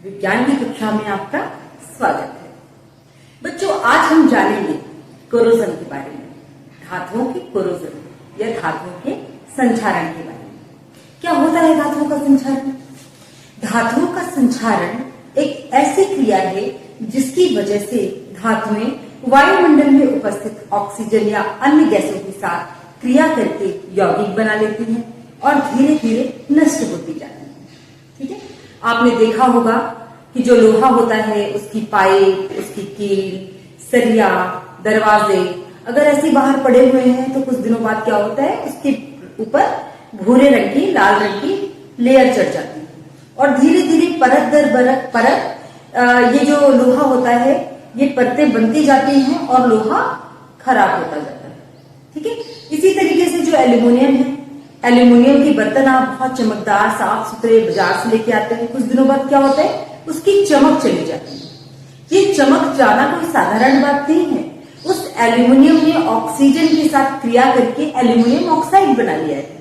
विज्ञान की कक्षा में आपका स्वागत है। बच्चों, आज हम जानेंगे कोरोजन के बारे में, धातुओं के कोरोजन या धातुओं के संक्षारण के बारे में। क्या होता है धातुओं का संक्षारण? धातुओं का संक्षारण एक ऐसी क्रिया है जिसकी वजह से धातुएं वायुमंडल में उपस्थित ऑक्सीजन या अन्य गैसों के साथ क्रिया करके यौगिक बना लेती हैं और धीरे धीरे नष्ट होती जाती है। ठीक है, आपने देखा होगा कि जो लोहा होता है उसकी पाइप, उसकी कील, सरिया, दरवाजे अगर ऐसे बाहर पड़े हुए हैं तो कुछ दिनों बाद क्या होता है, उसके ऊपर भूरे रंग की, लाल रंग की लेयर चढ़ जाती है और धीरे धीरे परत दर परत ये जो लोहा होता है ये परतें बनती जाती हैं और लोहा खराब होता जाता है। ठीक है, इसी तरीके से जो एल्यूमिनियम है, एल्यूमिनियम के बर्तन आप बहुत चमकदार साफ सुथरे बाजार से लेके आते हैं, कुछ दिनों बाद क्या होता है, उसकी चमक चली जाती है। ये चमक जाना कोई साधारण बात नहीं है। उस एल्यूमिनियम ने ऑक्सीजन के साथ क्रिया करके एल्यूमिनियम ऑक्साइड बना लिया है।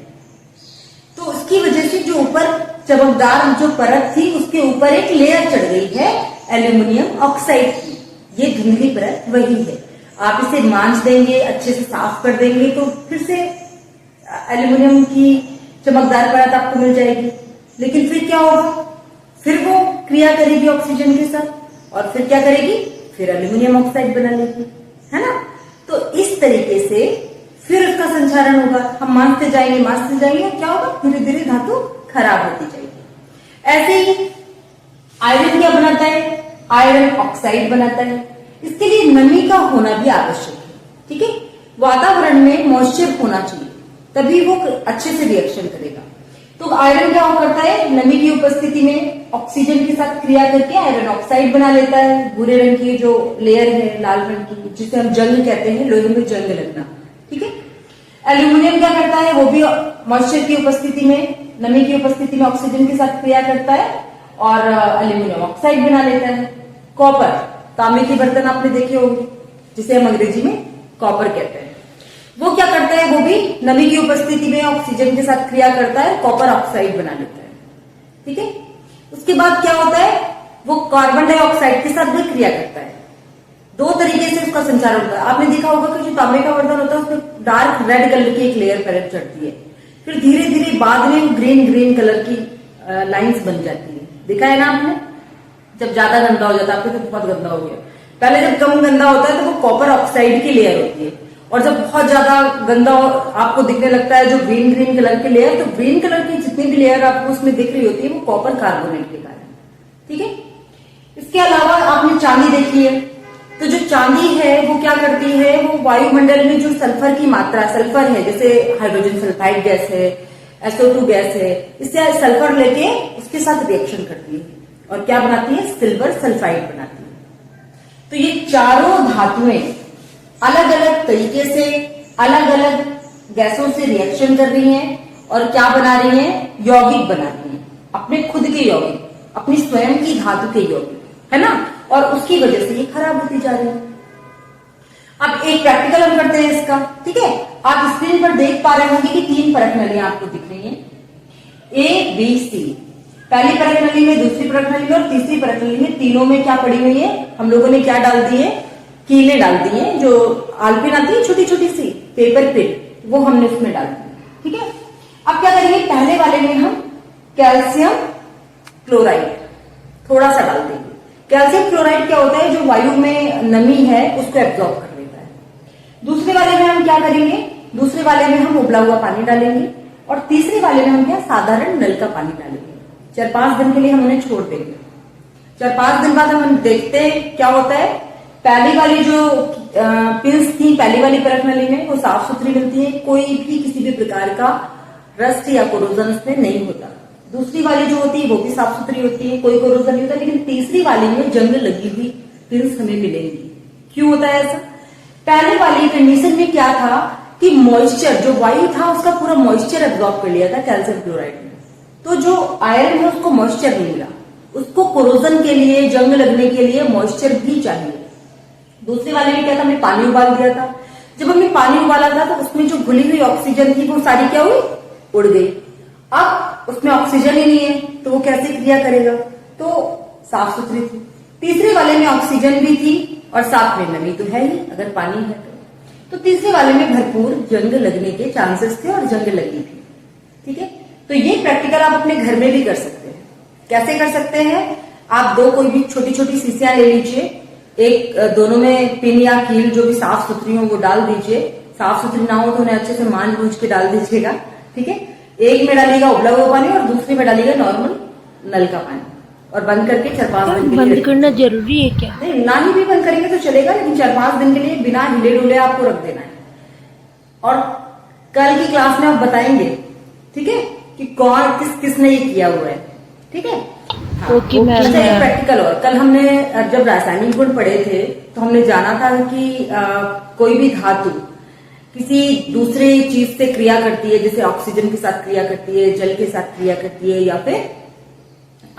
तो उसकी वजह से जो ऊपर चमकदार जो परत थी उसके ऊपर एक लेयर चढ़ गई है एल्यूमिनियम ऑक्साइड की। ये धुंधली परत वही है। आप इसे मांज देंगे, अच्छे से साफ कर देंगे तो फिर से एल्यूमिनियम की चमकदार परत आपको मिल जाएगी। लेकिन फिर क्या होगा, फिर वो क्रिया करेगी ऑक्सीजन के साथ और फिर क्या करेगी, फिर एल्यूमिनियम ऑक्साइड बना लेगी, है ना। तो इस तरीके से फिर उसका संक्षारण होगा। हम मांजते जाएंगे और क्या होगा, धीरे धीरे धातु खराब होती जाएगी। ऐसे ही आयरन क्या बनाता है, आयरन ऑक्साइड बनाता है। इसके लिए नमी का होना भी आवश्यक है। ठीक है, वातावरण में मॉइस्चर होना चाहिए तभी वो अच्छे से रिएक्शन करेगा। तो आयरन क्या करता है, नमी की उपस्थिति में ऑक्सीजन के साथ क्रिया करके आयरन ऑक्साइड बना लेता है। भूरे रंग की जो लेयर है लाल रंग की, जिसे हम जंग कहते हैं, लोहे में जंग लगना। ठीक है, एल्यूमिनियम क्या करता है, वो भी मॉइस्चर की उपस्थिति में, नमी की उपस्थिति में ऑक्सीजन के साथ क्रिया करता है और एल्यूमिनियम ऑक्साइड बना लेता है। कॉपर, तांबे के बर्तन आपने देखे होंगे जिसे हम अंग्रेजी में कॉपर कहते हैं, वो क्या करता है, वो भी नमी की उपस्थिति में ऑक्सीजन के साथ क्रिया करता है, कॉपर ऑक्साइड बना लेता है। ठीक है, उसके बाद क्या होता है, वो कार्बन डाइऑक्साइड के साथ भी क्रिया करता है। दो तरीके से उसका संचारण होता है। आपने देखा होगा कि जो तांबे का बर्तन होता है उसमें डार्क रेड कलर की एक लेयर परत चढ़ती है, फिर धीरे धीरे बाद में ग्रीन कलर की लाइंस बन जाती है। देखा है ना आपने, जब ज्यादा गंदा हो जाता है, आपको तो बहुत गंदा हो गया, पहले जब कम गंदा होता है तो वो कॉपर ऑक्साइड की लेयर होती है और जब बहुत ज्यादा गंदा आपको दिखने लगता है जो ग्रीन कलर की लेयर, तो ग्रीन कलर की जितनी भी लेयर आपको उसमें दिख रही होती है वो कॉपर कार्बोनेट के कारण। ठीक है, इसके अलावा आपने चांदी देखी है, तो जो चांदी है वो क्या करती है, वो वायुमंडल में जो सल्फर की मात्रा, सल्फर है जैसे हाइड्रोजन सल्फाइड गैस है, SO2 गैस है, इससे सल्फर लेके उसके साथ रिएक्शन करती है और क्या बनाती है, सिल्वर सल्फाइड बनाती है। तो ये चारों धातुएं अलग अलग तरीके से अलग अलग गैसों से रिएक्शन कर रही हैं और क्या बना रही हैं, यौगिक बना रही हैं, अपने खुद के यौगिक, अपनी स्वयं की धातु के यौगिक, है ना, और उसकी वजह से ये खराब होती जा रही है। अब एक प्रैक्टिकल हम करते हैं इसका। ठीक है, आप स्क्रीन पर देख पा रहे होंगे कि 3 परत नलियां आपको दिख रही हैं, A, B, C। पहली परत नली में, दूसरी परत नली में और तीसरी परत नली में, तीनों में क्या पड़ी हुई है, हम लोगों ने क्या डाल दी है, कीलें डाल दी हैं, जो आलपिन आती है छोटी छोटी सी पेपर पिन, वो हमने उसमें डाल दी। ठीक है, अब क्या करेंगे, पहले वाले में हम कैल्शियम क्लोराइड थोड़ा सा डाल देंगे। कैल्शियम क्लोराइड क्या होता है, जो वायु में नमी है उसको एब्जॉर्ब कर लेता है। दूसरे वाले में हम क्या करेंगे, दूसरे वाले में हम उबला हुआ पानी डालेंगे और तीसरे वाले में हम क्या, साधारण नल का पानी डालेंगे। 4-5 दिन के लिए हम उन्हें छोड़ देंगे। 4-5 दिन बाद हम देखते हैं क्या होता है। पहली वाली जो पिल्स थी पहली वाली परत नली में, वो साफ सुथरी मिलती है, कोई भी किसी भी प्रकार का रस्ट या कोरोजन उसमें नहीं होता। दूसरी वाली जो होती है वो भी साफ सुथरी होती है, कोई कोरोजन नहीं होता। लेकिन तीसरी वाली में जंग लगी हुई पिल्स हमें मिलेंगी। क्यों होता है ऐसा? पहले वाली कंडीशन में क्या था कि मॉइस्चर, जो वायु था उसका पूरा मॉइस्चर एब्जॉर्ब कर लिया था कैल्शियम क्लोराइड में, तो जो आयरन है उसको मॉइस्चर नहीं मिला, उसको कोरोजन के लिए, जंग लगने के लिए मॉइस्चर भी चाहिए। दूसरे वाले में क्या था, हमने पानी उबाल दिया था। जब हमने पानी उबाला था तो उसमें जो घुली हुई ऑक्सीजन थी वो सारी क्या हुई, उड़ गई। अब उसमें ऑक्सीजन ही नहीं है तो वो कैसे क्रिया करेगा, तो साफ सुथरी थी। तीसरे वाले में ऑक्सीजन भी थी और साथ में नमी तो है ही, अगर पानी है तो तीसरे वाले में भरपूर जंग लगने के चांसेस थे और जंग लगी भी। ठीक है, तो ये प्रैक्टिकल आप अपने घर में भी कर सकते हैं। कैसे कर सकते हैं? आप दो कोई भी छोटी छोटी शीशियां ले लीजिए, एक दोनों में पिन या कील जो भी साफ सुथरी हो वो डाल दीजिए। साफ सुथरी ना हो तो उन्हें अच्छे से मान बूझ के डाल दीजिएगा। ठीक है, एक में डालिएगा उबला हुआ पानी और दूसरे में डालिएगा नॉर्मल नल का पानी और बंद करके 4-5 दिन के लिए बंद करना जरूरी है क्या? नहीं, ना ही भी बंद करेंगे तो चलेगा, लेकिन 4-5 दिन के लिए बिना हिले डुले आपको रख देना है। और कल की क्लास में आप बताएंगे, ठीक है, कि कौन किसने ये किया हुआ है। ठीक है, ओके मैम। अच्छा, एक प्रैक्टिकल और, कल हमने जब रासायनिक गुण पढ़े थे तो हमने जाना था कि कोई भी धातु किसी दूसरे चीज से क्रिया करती है, जैसे ऑक्सीजन के साथ क्रिया करती है, जल के साथ क्रिया करती है या फिर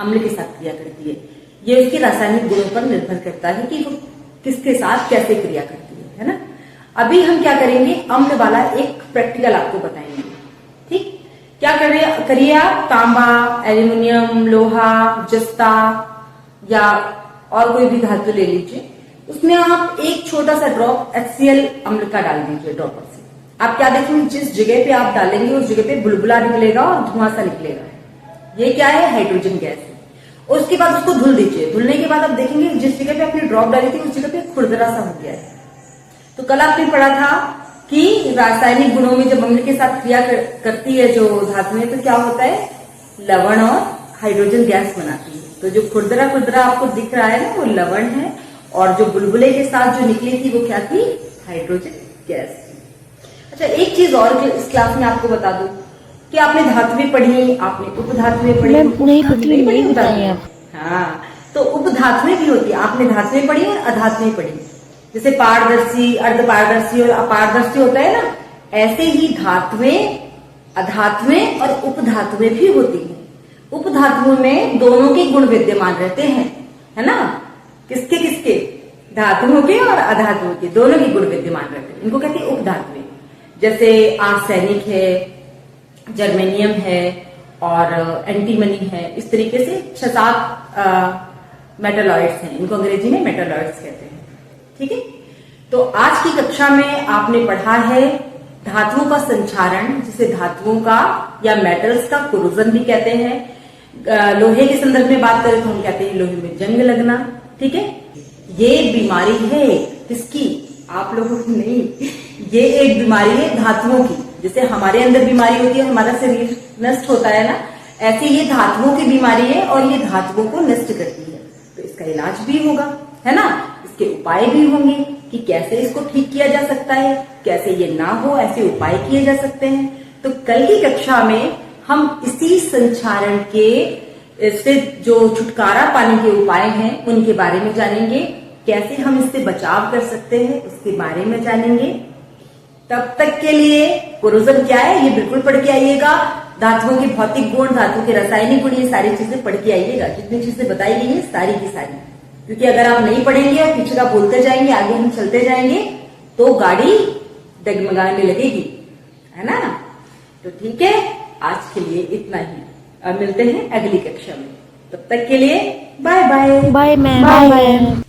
अम्ल के साथ क्रिया करती है। ये उसके रासायनिक गुणों पर निर्भर करता है कि वो किसके साथ कैसे क्रिया करती है ना। अभी हम क्या करेंगे, अम्ल वाला एक प्रैक्टिकल आपको बताएंगे। ठीक, क्या करिए आप, तांबा, एल्यूमिनियम, लोहा, जस्ता या और कोई भी धातु ले लीजिए, उसमें आप एक छोटा सा ड्रॉप HCl अम्ल का डाल दीजिए ड्रॉपर से। आप क्या देखेंगे, जिस जगह पे आप डालेंगे उस जगह पे बुलबुला निकलेगा और धुआं सा निकलेगा। ये क्या है? हाइड्रोजन गैस है। और उसके बाद उसको धुल दीजिए। धुलने के बाद आप देखेंगे जिस जगह पे आपने ड्रॉप डाली थी उस जगह पे खुरदरा सा हो गया है। तो कल आपने पढ़ा था कि रासायनिक गुणों में जब अम्ल के साथ क्रिया करती है जो धातुएं, तो क्या होता है, लवण और हाइड्रोजन गैस बनाती है। तो जो खुरदरा खुरदरा आपको दिख रहा है ना, वो लवण है, और जो बुलबुले के साथ जो निकली थी वो क्या थी? हाइड्रोजन गैस थी। अच्छा, एक चीज और इस क्लास में आपको बता दूं कि आपने धातुएं पढ़ी, आपने उपधातुएं पढ़ी, नहीं बताइए आप। हाँ, तो उपधातुएं भी होती है। आपने धातुएं पढ़ी और अधातुएं पढ़ी, जैसे पारदर्शी, अर्धपारदर्शी और अपारदर्शी होता है ना, ऐसे ही धातुएं, अधातुएं और उपधातुएं भी होती हैं। उपधातुओं में दोनों के गुण विद्यमान रहते हैं, है ना। किसके किसके? धातुओं के और अधातुओं के, दोनों के गुण विद्यमान रहते हैं। इनको कहते हैं उपधातुएं। जैसे आर्सेनिक है, जर्मेनियम है और एंटीमनी है। इस तरीके से 6-7 मेटलॉइड्स हैं, इनको अंग्रेजी में मेटलॉइड्स कहते हैं। ठीक है, तो आज की कक्षा में आपने पढ़ा है धातुओं का संचारण, जिसे धातुओं का या मेटल्स का कोरोजन भी कहते हैं। लोहे के संदर्भ में बात करें तो हम कहते हैं लोहे में जंग लगना। ठीक है, ये बीमारी है किसकी? आप लोगों की नहीं, ये एक बीमारी है धातुओं की। जैसे हमारे अंदर बीमारी होती है, हमारा शरीर नष्ट होता है ना, ऐसे ये धातुओं की बीमारी है और ये धातुओं को नष्ट करती है। तो इसका इलाज भी होगा, है ना, इसके उपाय भी होंगे कि कैसे इसको ठीक किया जा सकता है, कैसे ये ना हो ऐसे उपाय किए जा सकते हैं। तो कल की कक्षा में हम इसी संचारण के इससे जो छुटकारा पाने के उपाय हैं उनके बारे में जानेंगे। कैसे हम इससे बचाव कर सकते हैं उसके बारे में जानेंगे। तब तक के लिए कोरोजन क्या है ये बिल्कुल पढ़ के आइएगा। धातुओं के भौतिक गुण, धातु के रासायनिक गुण, ये सारी चीजें पढ़ के आइएगा। जितनी चीजें बताई गई है सारी की सारी, क्योंकि अगर आप नहीं पढ़ेंगे और पीछे का बोलते जाएंगे, आगे हम चलते जाएंगे तो गाड़ी डगमगाने लगेगी, है ना। तो ठीक है, आज के लिए इतना ही। अब मिलते हैं अगली कक्षा में। तब तक के लिए बाय बाय। Bye ma'am.